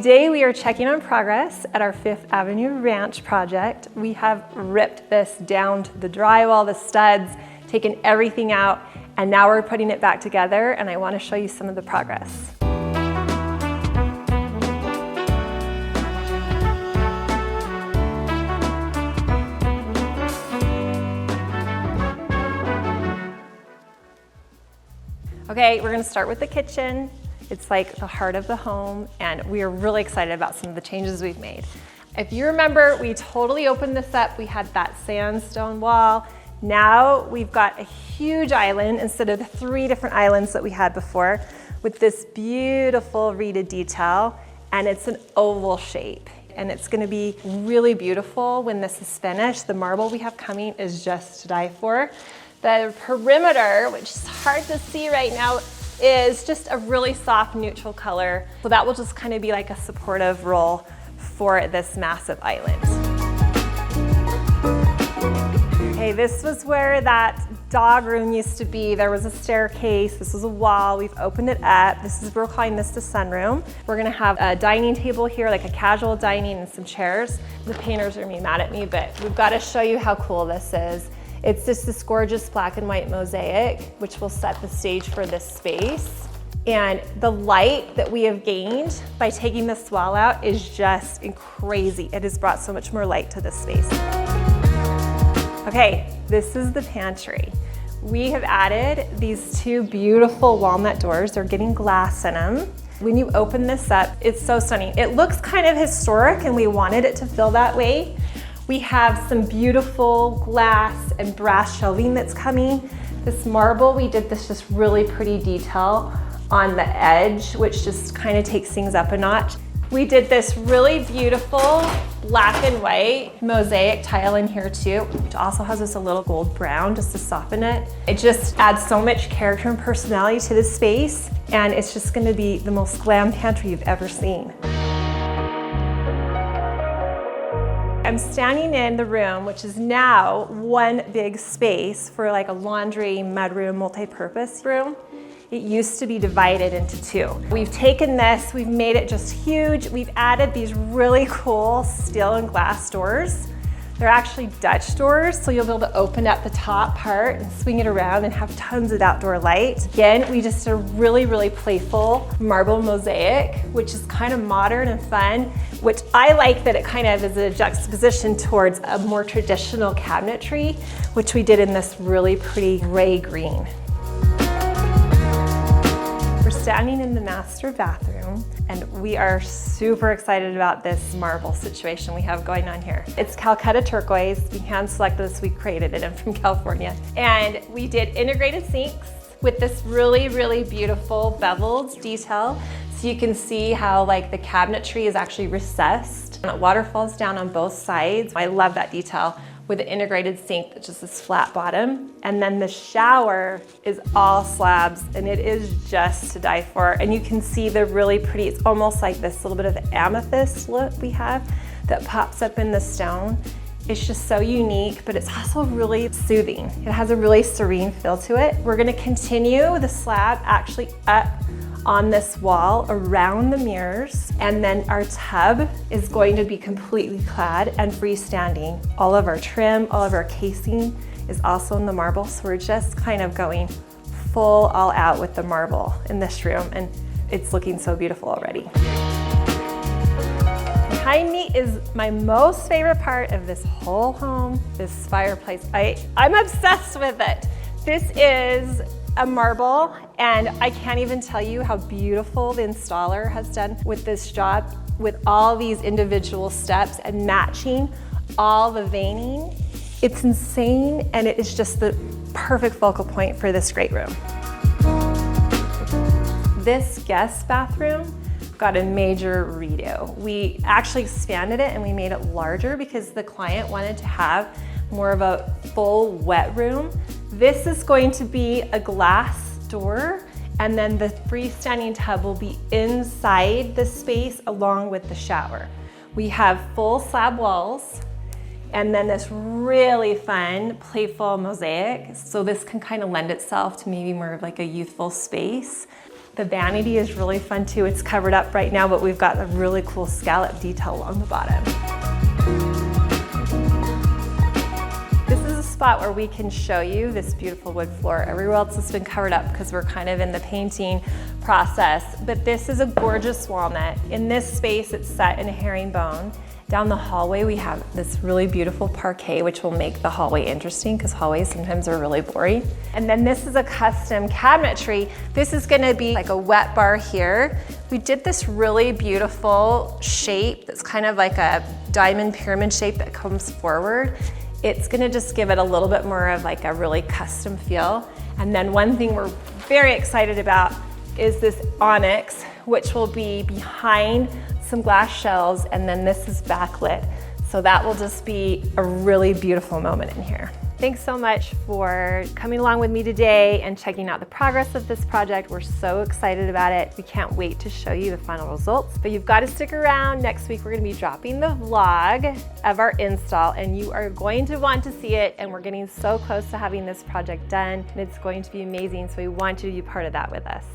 Today we are checking on progress at our 5th Avenue Ranch project. We have ripped this down to the drywall, the studs, taken everything out, and now we're putting it back together, and I want to show you some of the progress. Okay, we're gonna start with the kitchen. It's like the heart of the home, and we are really excited about some of the changes we've made. If you remember, we totally opened this up. We had that sandstone wall. Now we've got a huge island instead of the 3 different islands that we had before, with this beautiful reeded detail, and it's an oval shape. And it's gonna be really beautiful when this is finished. The marble we have coming is just to die for. The perimeter, which is hard to see right now, is just a really soft neutral color. So that will just kind of be like a supportive role for this massive island. Okay, this was where that dog room used to be. There was a staircase, this was a wall, we've opened it up. We're calling this the sunroom. We're gonna have a dining table here, like a casual dining and some chairs. The painters are gonna be mad at me, but we've gotta show you how cool this is. It's just this gorgeous black and white mosaic, which will set the stage for this space. And the light that we have gained by taking this wall out is just crazy. It has brought so much more light to this space. Okay, this is the pantry. We have added these 2 beautiful walnut doors. They're getting glass in them. When you open this up, it's so stunning. It looks kind of historic, and we wanted it to feel that way. We have some beautiful glass and brass shelving that's coming. This marble, we did this just really pretty detail on the edge, which just kind of takes things up a notch. We did this really beautiful black and white mosaic tile in here too, which also has this a little gold brown just to soften it. It just adds so much character and personality to this space, and it's just gonna be the most glam pantry you've ever seen. I'm standing in the room, which is now one big space for like a laundry, mudroom, multi-purpose room. It used to be divided into 2. We've taken this, we've made it just huge. We've added these really cool steel and glass doors. They're actually Dutch doors, so you'll be able to open up the top part and swing it around and have tons of outdoor light. Again, we just did a really, really playful marble mosaic, which is kind of modern and fun, which I like that it kind of is a juxtaposition towards a more traditional cabinetry, which we did in this really pretty gray-green. We're standing in the master bathroom, and we are super excited about this marble situation we have going on here. It's Calcutta turquoise. We hand selected this, we created it. I'm from California. And we did integrated sinks with this really, really beautiful beveled detail. So you can see how like the cabinetry is actually recessed. And water falls down on both sides. I love that detail, with the integrated sink that's just this flat bottom. And then the shower is all slabs, and it is just to die for. And you can see the really pretty, it's almost like this little bit of amethyst look we have that pops up in the stone. It's just so unique, but it's also really soothing. It has a really serene feel to it. We're gonna continue the slab actually up on this wall around the mirrors, and then our tub is going to be completely clad and freestanding. All of our trim, all of our casing is also in the marble, so we're just kind of going full all out with the marble in this room, and it's looking so beautiful already. Behind me is my most favorite part of this whole home, this fireplace. I'm obsessed with it. This is a marble, and I can't even tell you how beautiful the installer has done with this job, with all these individual steps and matching all the veining. It's insane, and it is just the perfect focal point for this great room. This guest bathroom got a major redo. We actually expanded it and we made it larger because the client wanted to have more of a full wet room. This is going to be a glass door, and then the freestanding tub will be inside the space along with the shower. We have full slab walls, and then this really fun, playful mosaic. So this can kind of lend itself to maybe more of like a youthful space. The vanity is really fun too. It's covered up right now, but we've got a really cool scallop detail along the bottom. This is a spot where we can show you this beautiful wood floor. Everywhere else has been covered up because we're kind of in the painting process, but this is a gorgeous walnut. In this space, it's set in a herringbone. Down the hallway, we have this really beautiful parquet, which will make the hallway interesting because hallways sometimes are really boring. And then this is a custom cabinetry. This is gonna be like a wet bar here. We did this really beautiful shape that's kind of like a diamond pyramid shape that comes forward. It's gonna just give it a little bit more of like a really custom feel. And then one thing we're very excited about is this onyx, which will be behind some glass shelves, and then this is backlit. So that will just be a really beautiful moment in here. Thanks so much for coming along with me today and checking out the progress of this project. We're so excited about it. We can't wait to show you the final results, but you've got to stick around. Next week, we're gonna be dropping the vlog of our install, and you are going to want to see it, and we're getting so close to having this project done, and it's going to be amazing, so we want you to be part of that with us.